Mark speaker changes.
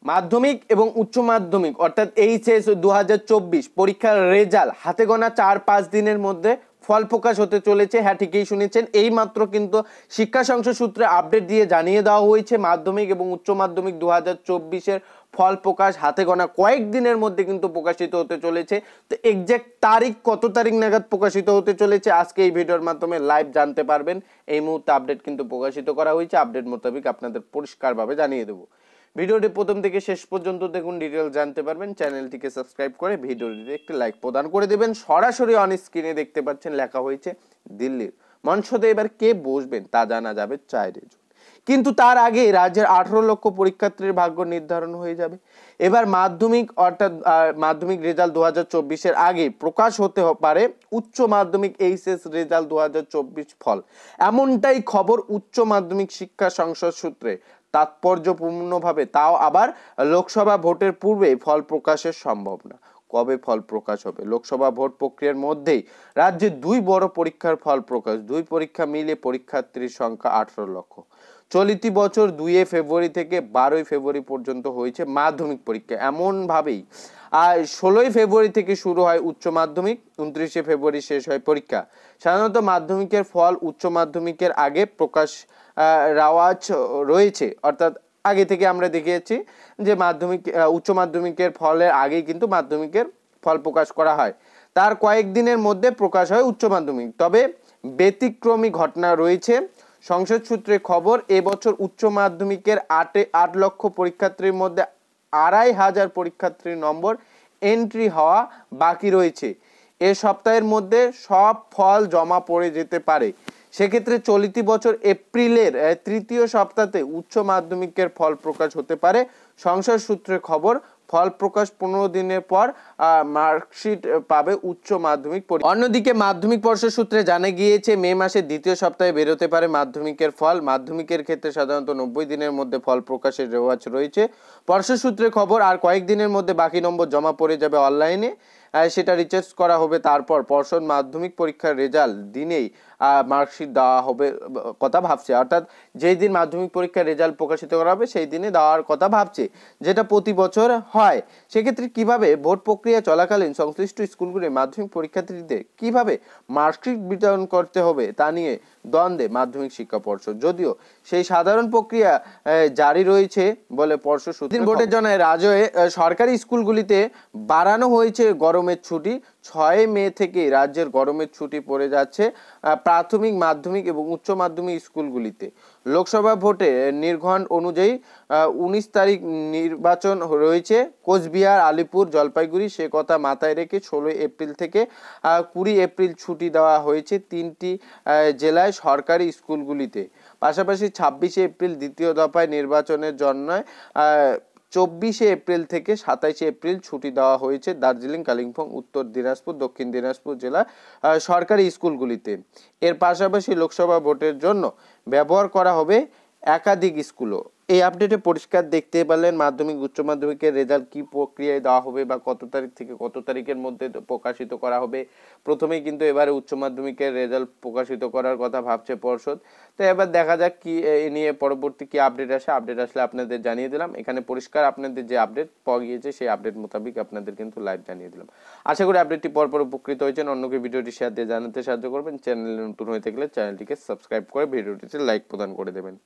Speaker 1: মাধ্যমিক এবং উচ্চ মাধ্যমিক অর্থাৎ এইচএস 2024 পরীক্ষার রেজাল্ট হাতে গোনা 4-5 দিনের মধ্যে ফল প্রকাশ হতে চলেছে। হ্যাঁ, ঠিকই শুনেছেন, এই মাত্র কিন্তু শিক্ষা সংসদ সূত্রে আপডেট দিয়ে জানিয়ে দেওয়া হয়েছে মাধ্যমিক এবং উচ্চ মাধ্যমিক 2024-এর ফল প্রকাশ হাতে গোনা কয়েকদিনের মধ্যে কিন্তু প্রকাশিত হতে চলেছে। তো এক্সাক্ট তারিখ কত তারিখ নাগাদ প্রকাশিত হতে চলেছে আজকে এই ভিডিওর মাধ্যমে লাইভ জানতে পারবেন। এই মুহূর্তে আপডেট কিন্তু প্রকাশিত করা হয়েছে, আপডেট মোতাবেক আপনাদের পরিষ্কারভাবে জানিয়ে দেবো। ভিডিওটি প্রথম থেকে শেষ পর্যন্ত দেখুন, ডিটেইলস জানতে পারবেন। চ্যানেলটিকে সাবস্ক্রাইব করে ভিডিওটিতে একটি লাইক প্রদান করে দেবেন। সরাসরি অন স্ক্রিনে দেখতে পাচ্ছেন লেখা হয়েছে দিল্লির মঞ্চতে এবার কে বসবেন তা জানা যাবে 4 জুন। কিন্তু তার আগে রাজ্যের 18 লক্ষ পরীক্ষার্থীর ভাগ্য নির্ধারণ হয়ে যাবে। এবার মাধ্যমিক অর্থাৎ মাধ্যমিক রেজাল্ট 2024-এর আগে প্রকাশ হতে পারে উচ্চ মাধ্যমিক এইচএস রেজাল্ট 2024 ফল, এমনটাই খবর উচ্চ মাধ্যমিক শিক্ষা সংসদ সূত্রে। তাৎপর্যপূর্ণভাবে তাও আবার লোকসভা ভোটের পূর্বে ফল প্রকাশের সম্ভাবনা। কবে ফল প্রকাশ হবে? লোকসভা ভোট প্রক্রিয়ার মধ্যেই রাজ্যে 2 বড় পরীক্ষার ফল প্রকাশ। 2 পরীক্ষা মিলে পরীক্ষার্থীর সংখ্যা 18 লক্ষ। চলতি বছর 2 ফেব্রুয়ারি থেকে 12 ফেব্রুয়ারি পর্যন্ত হয়েছে মাধ্যমিক পরীক্ষা। এমনভাবেই 16 ফেব্রুয়ারি থেকে শুরু হয় উচ্চ মাধ্যমিক, 29 ফেব্রুয়ারি শেষ হয় পরীক্ষা। সাধারণত মাধ্যমিকের ফল উচ্চ মাধ্যমিকের আগে প্রকাশ রাওয়াজ রয়েছে, অর্থাৎ আগে থেকে আমরা দেখেছি যে মাধ্যমিক উচ্চ মাধ্যমিকের ফলের আগেই কিন্তু মাধ্যমিকের ফল প্রকাশ করা হয়, তার কয়েকদিনের মধ্যে প্রকাশ হয় উচ্চ মাধ্যমিক। তবে ব্যতিক্রমী ঘটনা রয়েছে। সংসদ সূত্রে খবর, এবছর উচ্চ মাধ্যমিকের 8 লক্ষ পরীক্ষার্থীর মধ্যে 2,500 পরীক্ষার্থীর নম্বর এন্ট্রি হওয়া বাকি রয়েছে। এ সপ্তাহের মধ্যে সব ফল জমা পড়ে যেতে পারে। সেক্ষেত্রে চলতি বছর এপ্রিলের 3য় সপ্তাহে উচ্চ মাধ্যমিকের ফল প্রকাশ হতে পারে। সংসদ সূত্রে খবর, ফল প্রকাশ 15 দিনের পর মার্কশিট পাবে উচ্চ মাধ্যমিক। অন্যদিকে মাধ্যমিক পর্ষদ সূত্রে জানা গিয়েছে মে মাসের 2য় সপ্তাহে বেরোতে পারে মাধ্যমিকের ফল। মাধ্যমিকের ক্ষেত্রে সাধারণত 90 দিনের মধ্যে ফল প্রকাশের রেওয়াজ রয়েছে। পর্ষদ সূত্রে খবর, আর কয়েকদিনের মধ্যে বাকি নম্বর জমা পড়ে যাবে অনলাইনে, সেটা রিচার্জ করা হবে। তারপর পর্ষদ মাধ্যমিক পরীক্ষার রেজাল্ট দিনেই মার্কশিট দেওয়া হবে কথা ভাবছে, অর্থাৎ যেই দিন মাধ্যমিক পরীক্ষার রেজাল্ট প্রকাশিত করা হবে সেই দিনে দেওয়ার কথা ভাবছে, যেটা প্রতি বছর হয়। সেক্ষেত্রে কিভাবে ভোট প্রক্রিয়া চলাকালীন সংশ্লিষ্ট স্কুলগুলি মাধ্যমিক পরীক্ষার্থীদের কিভাবে মার্কশিট বিতরণ করতে হবে তা নিয়ে দ্বন্দ্বে মাধ্যমিক শিক্ষা পর্ষদ, যদিও সেই সাধারণ প্রক্রিয়া জারি রয়েছে বলে পর্ষদ সূত্রে ভোটের জন্য রাজ্যে সরকারি স্কুলগুলিতে বাড়ানো হয়েছে গরমের ছুটি। 6 মে থেকে রাজ্যের গরমের ছুটি পড়ে যাচ্ছে প্রাথমিক, মাধ্যমিক এবং উচ্চ মাধ্যমিক স্কুলগুলিতে। লোকসভা ভোটে নির্ঘণ্ট অনুযায়ী 19 তারিখ নির্বাচন রয়েছে কোচবিহার, আলিপুর, জলপাইগুড়ি। সে কথা মাথায় রেখে 16 এপ্রিল থেকে 20 এপ্রিল ছুটি দেওয়া হয়েছে 3টি জেলায় সরকারি স্কুলগুলিতে। পাশাপাশি 26 এপ্রিল দ্বিতীয় দফায় নির্বাচনের জন্য 24 এপ্রিল থেকে 27 এপ্রিল ছুটি দেওয়া হয়েছে দার্জিলিং, কালিম্পং, উত্তর দিনাজপুর, দক্ষিণ দিনাজপুর জেলা সরকারি স্কুলগুলিতে। এর পাশাপাশি লোকসভা ভোটের জন্য ব্যবহার করা হবে একাধিক স্কুলও। এই আপডেটে পরিষ্কার দেখতে পেলেন মাধ্যমিক উচ্চ মাধ্যমিকের রেজাল্ট কি প্রক্রিয়ায় দেওয়া হবে বা কত তারিখ থেকে কত তারিখের মধ্যে প্রকাশিত করা হবে। প্রথমেই কিন্তু এবারে উচ্চ মাধ্যমিকের রেজাল্ট প্রকাশিত করার কথা ভাবছে পর্ষদ। তো এবার দেখা যাক কি এ নিয়ে পরবর্তী কি আপডেট আসে। আপডেট আসলে আপনাদের জানিয়ে দিলাম। এখানে পরিষ্কার আপনাদের যে আপডেট পাওয়া গিয়েছে সেই আপডেট মোতাবেক আপনাদের কিন্তু লাইভ জানিয়ে দিলাম। আশা করি আপডেটটি পরপর উপকৃত হয়েছেন। অন্যকে ভিডিওটি শেয়ার দিয়ে জানাতে সাহায্য করবেন। চ্যানেলে নতুন হয়ে থাকলে চ্যানেলটিকে সাবস্ক্রাইব করে ভিডিওটিতে লাইক প্রদান করে দেবেন।